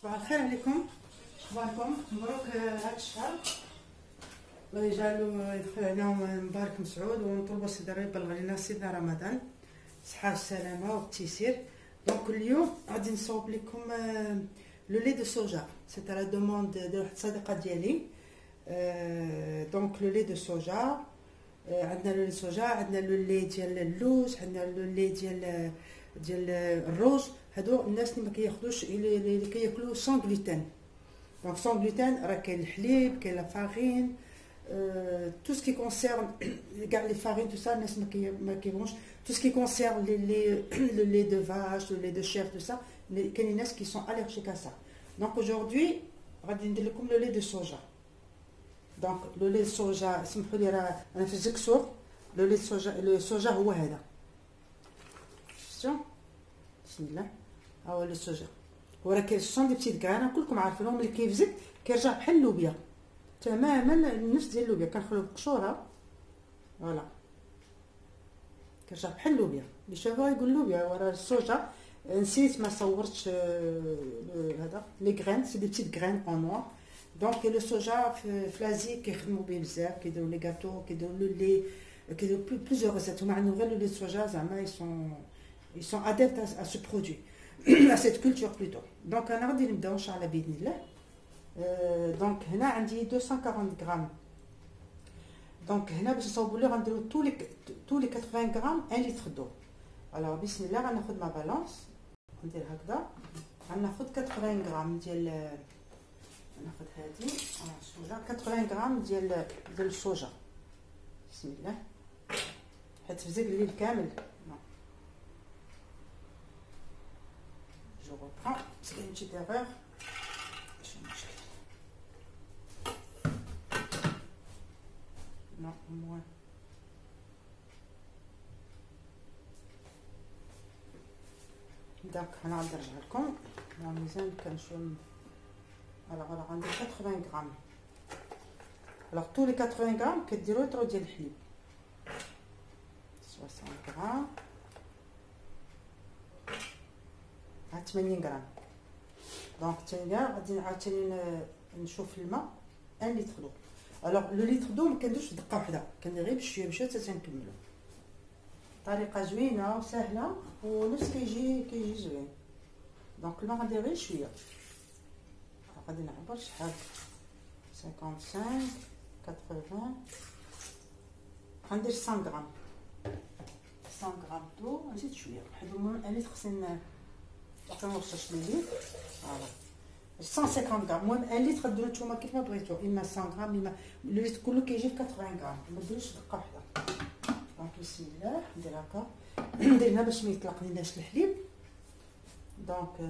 صباح الخير عليكم. اخباركم؟ مبروك هذا الشهر، الله يجعله عليهم مبارك مسعود، ونطلبوا سيدي الله يبلغ علينا سيدنا رمضان صحه السلامه والتيسير. دونك اليوم غادي نصاوب لكم لو لي دو سوجا، سي لا دوموند ديال واحد الصديقه ديالي. دونك لو لي دو سوجا، عندنا لو لي سوجا، عندنا لو لي ديال اللوز، عندنا لو لي ديال الروز. هادو الناس اللي ما كياخذوش اللي كياكلوا سون غلوتين. دونك سون غلوتين راه كاين الحليب، كاين لا فارين، تو سكي كونسيرن كاع لي فارين تو سا الناس ما كيبغوش. تو سكي كونسيرن لي دو فاش، لي دو شيف تو سا، كاين ناس كي سون اليرجيك ا سا. دونك اجوردي غادي ندير لكم لو لي دو سوجا. دونك لو لي سوجا سمحوا لي راه انا في الزكسور. لو لي سوجا، لو سوجا هو هذا، شفتوا؟ بسم الله، ها هو لو سوجا. هو راه كيصون دي بتيت كرانا، كلكم عارفينهم. ملي كيفزك كيرجع بحال اللوبيا تماما، نفس ديال اللوبيا. كنخليو بقشوره، فوالا كيرجع بحال اللوبيا. اللي شافوها يقول اللوبيا. وراه السوجا نسيت ما صورتش هذا لي غرين، سي دي بتيت غرين اون نوار. دونك لو سوجا في لازي كيخدموا به بزاف، كيديروا لي غاتو، كيديروا لو لي، كيديروا بليزيور ريسيت. هما عندهم غير لو لي سوجا، زعما ils sont adeptes à ce produit, à cette culture plutôt. Donc انا غادي نبداو ان شاء الله باذن الله. دونك هنا عندي 240 غرام. دونك هنا باش نصاوبوا ليه غنديروا تو لي 80 غرام 1 لتر دو. الوغ بسم الله غناخذ ما بالونس، ندير هكذا. غناخذ 80 غرام ديال، ناخذ هذه السوجا، 80 غرام ديال السوجا. بسم الله، حيت فزيك الليل كامل. Je reprends, c'est une petite erreur. Non, moins. Donc, on va نرجع لكم الميزان كنشوف. alors عندي 80 غرام. alors tous les 80 غرام كديروا لتر ديال الحليب، 60 غرام، 80 غرام. دونك حتى غادي عاوتاني نشوف الماء 1 لتر دو. الوغ لو لتر دو ما كنديرش دقه وحده، كندير غير بشويه بشويه حتى تنكملو. طريقه زوينه وسهله ونفس كيجي زوين. دونك الماء غندير غير شويه، غادي نعبر شحال 55 80. غندير 100 غرام، 100 غرام دو. نزيد شويه واحد المهم 1 لتر خصني باقي ما وصلش لي. فوالا 150 غرام. المهم 1 لتر ديرو نتوما كيف ما بغيتو، اما 100 غرام اما لو لتر كله كيجي في 80 غرام. ما ديروش دقه وحده. دونك بسم الله ندير هكا. ندير هنا باش ما يطلق ليناش الحليب. دونك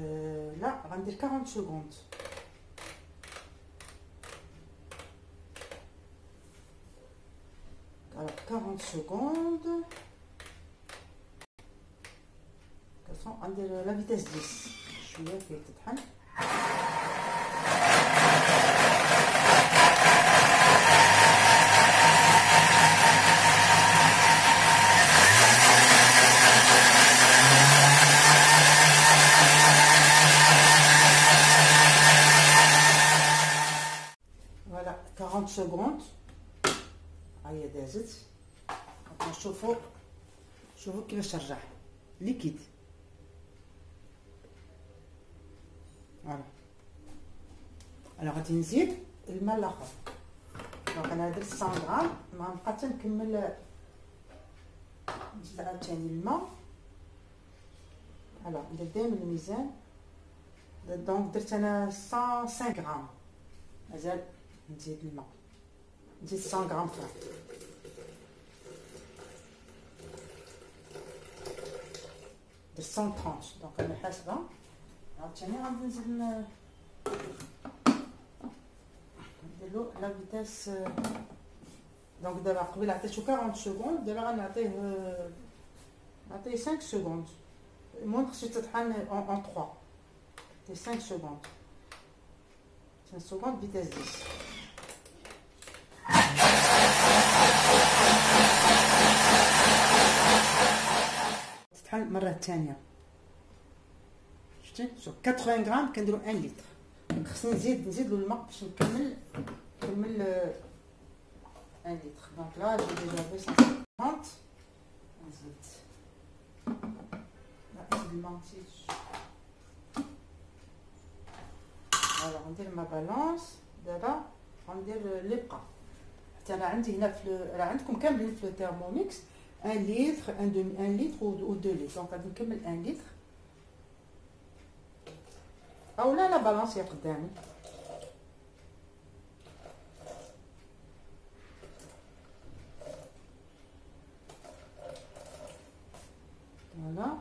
لا غندير 40 سكوند. alors 40 secondes. غندير لا فيتاس 10 شويه كي تطحن. فوالا 40 سكوند هي دازت. نشوفوا كيفاش ترجع ليكيد. فوالا انا غادي نزيد الماء الاخر. دونك انا درت 100 غرام، ما نبقى حتى نكمل. نزيد عاوتاني الماء. فوالا ندير دايما الميزان. دونك درت انا 105 غرام، مازال نزيد الماء، نزيد 100 غرام فوق. درت 130. دونك انا حاسبه. عاوتاني غادي نزيد نديرلو لا فيتاس. دونك دابا قبيله عطيتو 40 سكوند، دابا غنعطيه 5 سكوند. المهم خصو يتطحن اون 3. عطيه 5 سكوند، 5 سكوند فيتاس 10. تطحن المره الثانيه. شفتي 80 غرام كنديرو 1 لتر. خصني نزيد له الماء باش نكمل 1 لتر. دونك لا جي ديجا في 150. نزيد لا نزيد الماء نسيت. فوالا غندير ما بالونس. دابا غندير اللي بقى. حتى انا عندي هنا راه عندكم كاملين في الثيرموميكس 1 لتر 1 لتر و 2 لتر. دونك غادي نكمل 1 لتر او لا بالونس يا قدامي. فوالا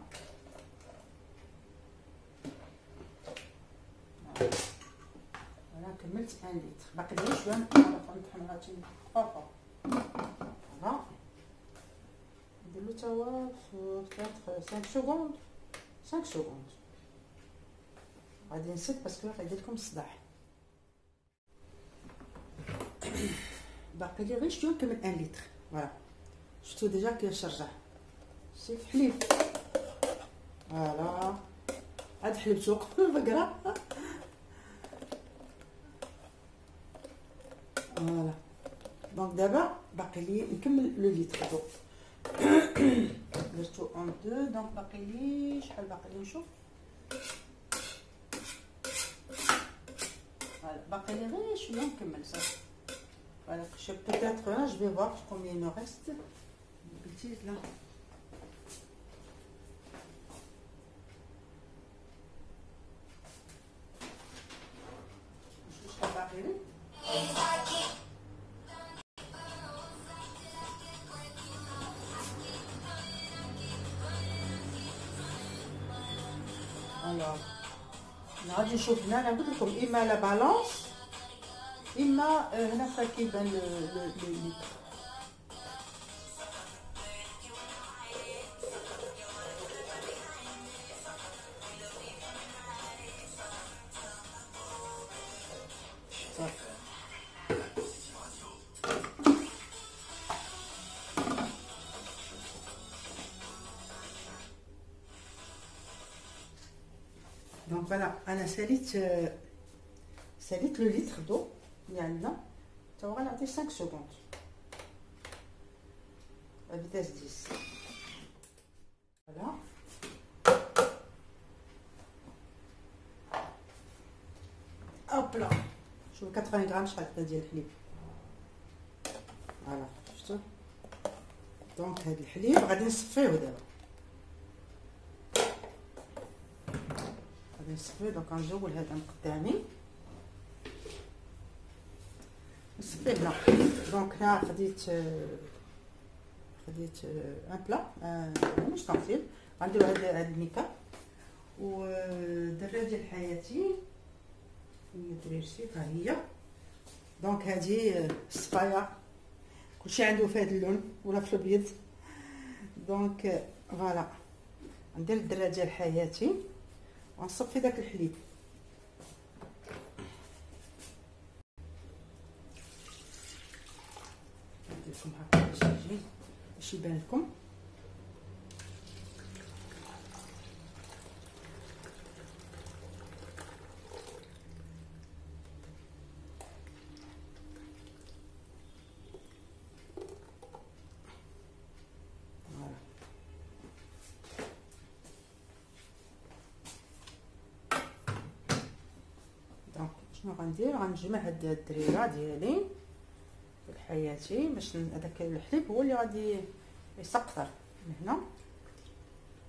كملت 1 لتر. باقي لي شويه نطحن هادشي فوالا. نديرلو تا هو في 5 سكوند 5 سكوند. غادي نسد باسكو غيدير لكم الصداع. باقي لي غير شويه نكمل 1 لتر. فوالا شفتو ديجا كيشرجع سي حليب. فوالا عاد حلبتو قبل البقره. فوالا دونك دابا باقي لي نكمل لو لتر. درتو اون دو. دونك باقي لي شحال باقي لي نشوف. فوالا باقي لي غير شويه نكمل صافي. فوالا جو بوتيتر جو في فوار كومبيان نو ريست. بلتيز لا شحال باقي لي. الوغ غادي نشوف هنا. انا قلت لكم اما لا بالونس اما هنا فين كيبان لو لتر. صافي دونك فوالا انا ساليت لو لتر دو اللي عندنا. تا هو غنعطيه 5 سكوند فيتاس 10. فوالا اوبلا شوف 80 غرام شحال هكا ديال الحليب. فوالا شفتو. دونك هاد الحليب غادي نصفيه دابا. غادي نصفيه. دونك غنزول هذا من قدامي نصفيه هنا. دونك هنا خديت ان بلا مستطيل. غنديرو هاد الميكا و دراجه حياتي هي دريرسيت. ها هي. دونك هادي الصفايه كلشي عنده في هاد اللون ولا في الابيض. دونك فوالا ندير الدراجه الحياتي ونصفي داك الحليب. نديركم هكا باش يجي باش يبان لكم. شنو غندير؟ غنجمع هاد الدريره ديالي الحياتي باش هذاك الحليب هو اللي غادي يسقطر من هنا.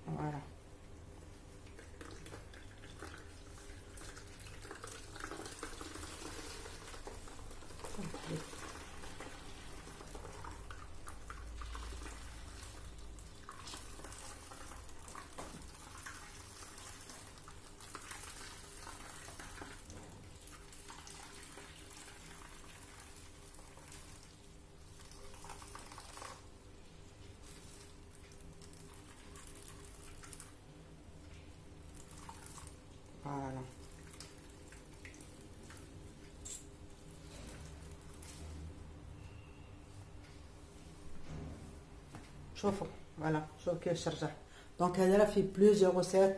فوالا فوالا شوفوا. فوالا شوفوا كيفاش رجع. دونك هذا راه فيه بلوزيغ روسيت.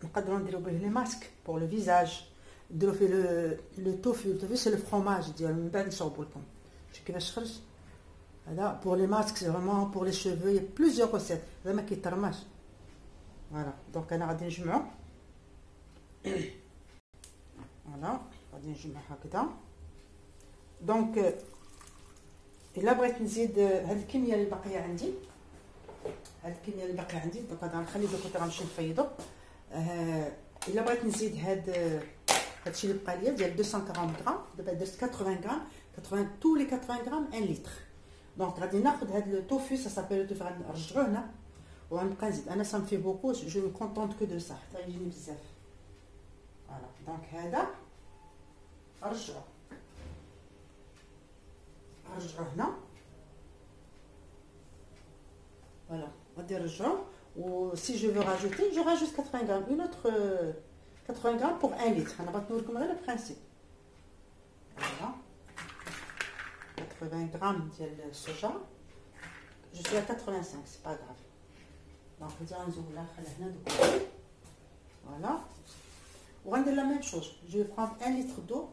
نقدروا نديروا به لي ماسك بور لو فيزاج ديروا فيه لو توفي سي الفرomاج ديالو من بعد نصاوبوا لكم. شوف كيفاش خرج. هذا بور لي ماسك سي فريمون بور لي شوفو يا بليزيور ريسيت. هذا ما كيترماش. فوالا دونك انا غادي نجمعو. فوالا غادي نجمع هكذا. دونك الا بغيت نزيد هاد الكميه اللي باقيه عندي، دونك غادي نخلي دو كوتي غنمشي نفيضو. الا بغيت نزيد هادشي اللي بقى ليا ديال 240 غرام. دابا درت 80 غرام، 80 تو لي 80 غرام 1 لتر. دونك غادي ناخذ هاد لو توفي، سا سابيل لو توفي، غنرجعوه هنا وغنبقى نزيد. انا سا مفي بوكو، جو مي كونطونط كو دو سا حتى يجيني بزاف. فوالا دونك هذا نرجعوه هنا. فوالا غادي نرجعوه. و سي جو فو راجوتي جو راجوت 80 غرام، اون اوتر 80 غرام بور 1 لتر. انا بغيت نوريكم غير البرانسيپ. فوالا 80 غرام ديال السوجا، جو سوي 85 سي با غراف. دونك غادي غنزولها نخليها هنا دوك. فوالا وغندير لا ميم شوز، جو برون 1 لتر دو.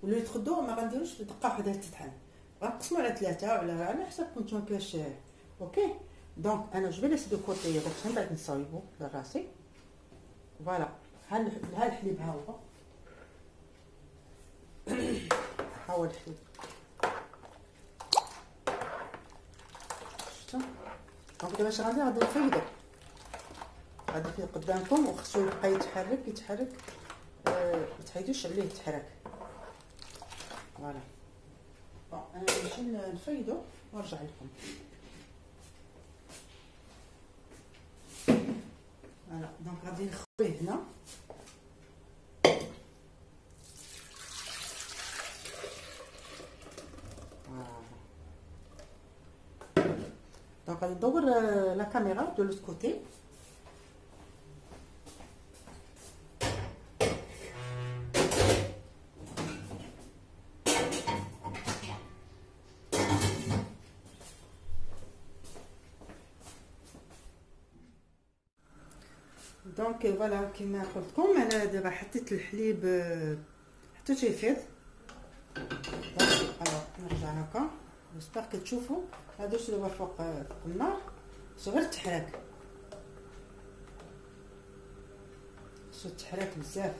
و لو لتر دو ما غنديروش في دقه وحده تطحن، غنقسمو على 3 ولا على حسابكم نتوما كيفاش. اوكي دونك انا جو في ليسي دو كوتي داك من بعد نصايبو لراسي. فوالا ها الحليب ها هو الحليب. شفتوا دونك دابا اش غندير؟ غادي نفيضو، غادي نفيض قدامكم وخصو يبقى يتحرك. ما تحيدوش عليه يتحرك. فوالا بون انا نمشي نفيضو ونرجع لكم. فوالا دونك غادي نخويه هنا. دونك غادي ندور لا كاميرا دو لوت كوتي. دونك فوالا كيما قلت لكم انا دابا حطيت الحليب حتى يفيض. نرجع هكا. جيسبر كتشوفوا هادو شلو فوق النار خصو غير تحرك، خصو تحرك بزاف.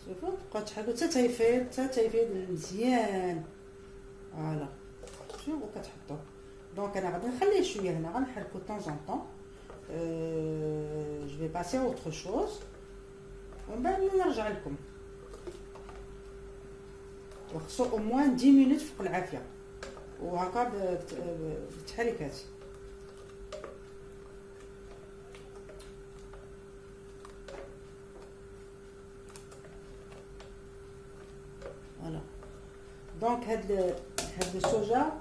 شوفوا بقاو تحركوا حتى تيفيض مزيان. فوالا شوفوا كتحطوه. دونك انا غادي نخليه شويه هنا، غنحركو طون طون طون. je vais passer à autre chose ومن بعد نرجع لكم. وخصو au moins 10 minutes فوق العافيه وهكا بالتحريكات. فوالا دونك هاد السوجا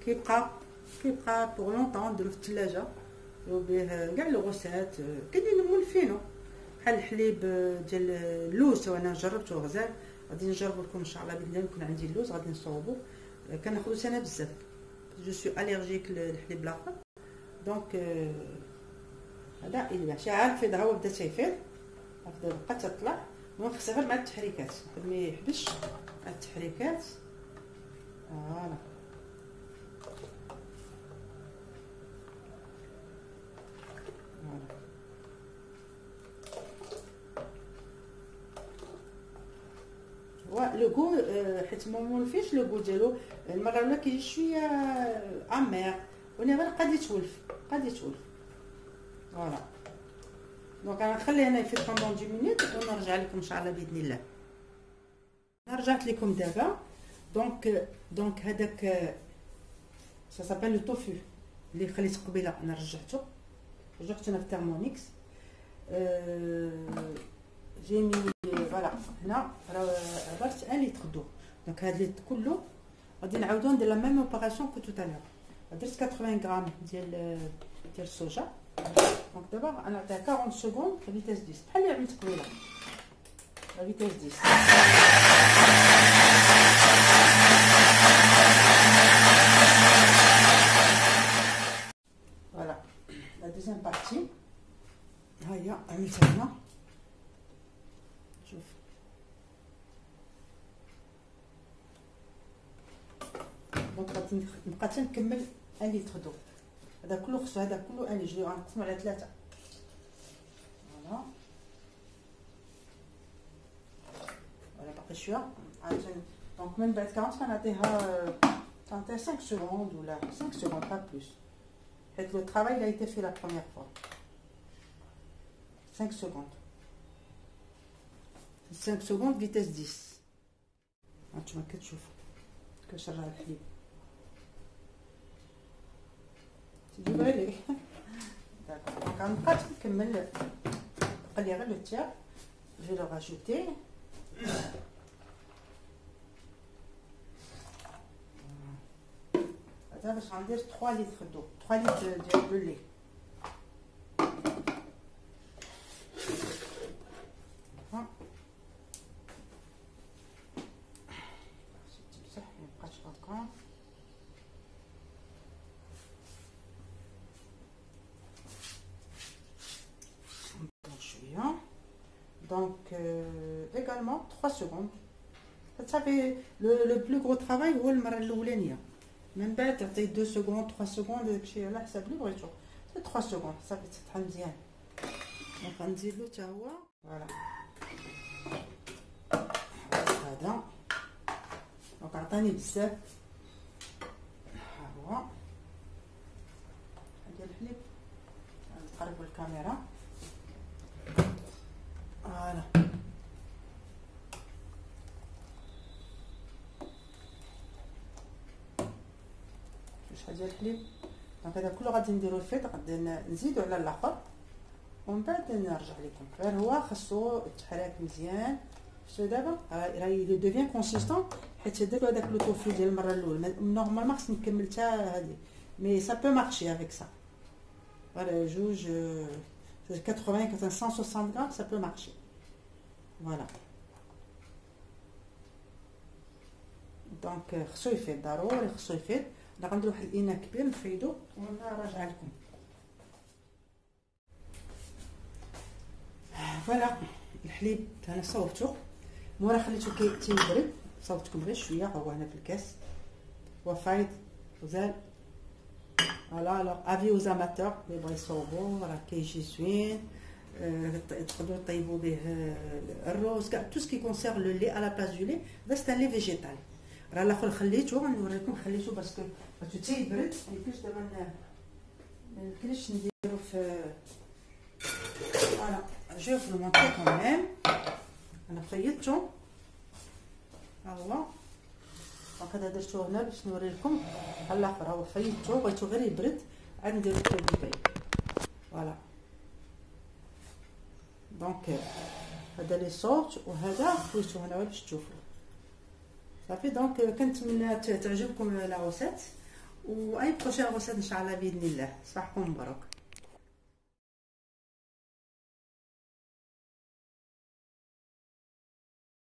كيبقى بوغ لونطون. نديرو في الثلاجه به كاع لو غوسات كاينين مولفينو بحال الحليب ديال اللوز. وانا جربته غزال، غادي نجربو لكم ان شاء الله باذن الله. يكون عندي اللوز غادي نصوبو، كناخذو انا بزاف. جو سوي اليرجيك للحليب الاخر. دونك هذا اللي شي عارف اذا هو بدا تيفيض بدا بقى تطلع. المهم خصها غير مع التحريكات ما يحبش مع التحريكات. فوالا لو غو حيت مولفيش لو غو ديالو. المره الاولى كيجي شويه عميق وانا غير قادي يتولف. فوالا دونك انا نخليه هنا يفيض بوندون 10 مينوت ونرجع لكم ان شاء الله باذن الله. انا رجعت لكم دابا. دونك هذاك سا سابيل لو توفو اللي خليت قبيله انا رجعته انا في الترمونيكس. جيمي فوالا هنا راه درت 1 لتر دو. دونك هاد الليتر كله غادي نعاودو ندير لا ميم اوبيراسيون كو تو تالور. درت 80 غرام ديال السوجا. دونك دابا انا نعطيها 40 سكوند فيتاس 10 بحال اللي عملت قبيله فيتاس 10. فوالا لا دوزيام بارتي ها هي عملتها هنا. شوف دونك غادي نبقى تنكمل 1 لتر دو. هذا كله خصو، هذا كله 1 لتر غنقسمو على 3. فوالا باقي شويه عاد. دونك من بعد 40 كنعطيها 5 secondes ولا 5 secondes pas plus حيت لو travail il a été fait la première fois. 5 secondes 5 secondes فيتاس 10. هانتوما كتشوفوا كنشرع الحليب تجيب عليه. داكوغ دونك غنبقى نكمل، بقى لي غير لو تياب. جو لو راجوتي هذا باش غندير 3 لتر دو، 3 لتر ديال لو لي. تمسح ميبقاش هكا. شويه دونك également 3 secondes. صافي لو بلو غرو طرافاي هو المره الاولانيه، من بعد تعطيه 2 secondes 3 secondes داكشي على حساب اللي بغيتو. 3 secondes صافي تطحن مزيان. دونك غنزيد له حتى هو. فوالا هذا دونك عطاني بزاف. ها هو ديال الحليب. نقربوا الكاميرا. فوالا شحال ديال الحليب. دونك هذا كله غادي نديرو الفيض، غادي نزيدو على الاخر ومن بعد نرجع لكم. غير هو خاصو يتحرك مزيان. شتو دابا راه يلو دوفيان كونسيستون حيت درت هذاك لو طوفو ديال المره الاولى. نورمالمون خصني نكمل حتى هادي مي سا بو مارشي افيك سا. فوالا جوج 80 160 غرام سا بو مارشي. فوالا دونك خصو يفيض، ضروري خصو يفيض. غندير واحد الاناء كبير نفيدو ونراجع لكم. فوالا الحليب انا صوبته، مورا خليته تيبرد، صوبتكم غير شويه. هو هنا في الكاس هو فايض وزال. فوالا الوغ افي اوز اماتور اللي بغا يصوبو راه كيجي زوين. تقدروا طيبوا به الروز كاع تو سكي كونسيرف لو لي على بلاص دو لي. هذا سي لي فيجيتال. راه الاخر خليته غنوريكم، خليته باسكو تيبرد ميمكنش دابا ميمكنش نديرو في. فوالا جو في المونطي كوميم. انا فيضته ها هو. دونك هذا درتو هنا باش نوري لكم. على الاخر هو فيضته بغيتو غير يبرد عاد نديرو الطيب. فوالا دونك هذا لي صوت وهذا خويتو هنا باش تشوفوا صافي. دونك كنتمنى تعجبكم لا غوسيت، واي بروشين غوسيت ان شاء الله باذن الله. صباحكم مبروك.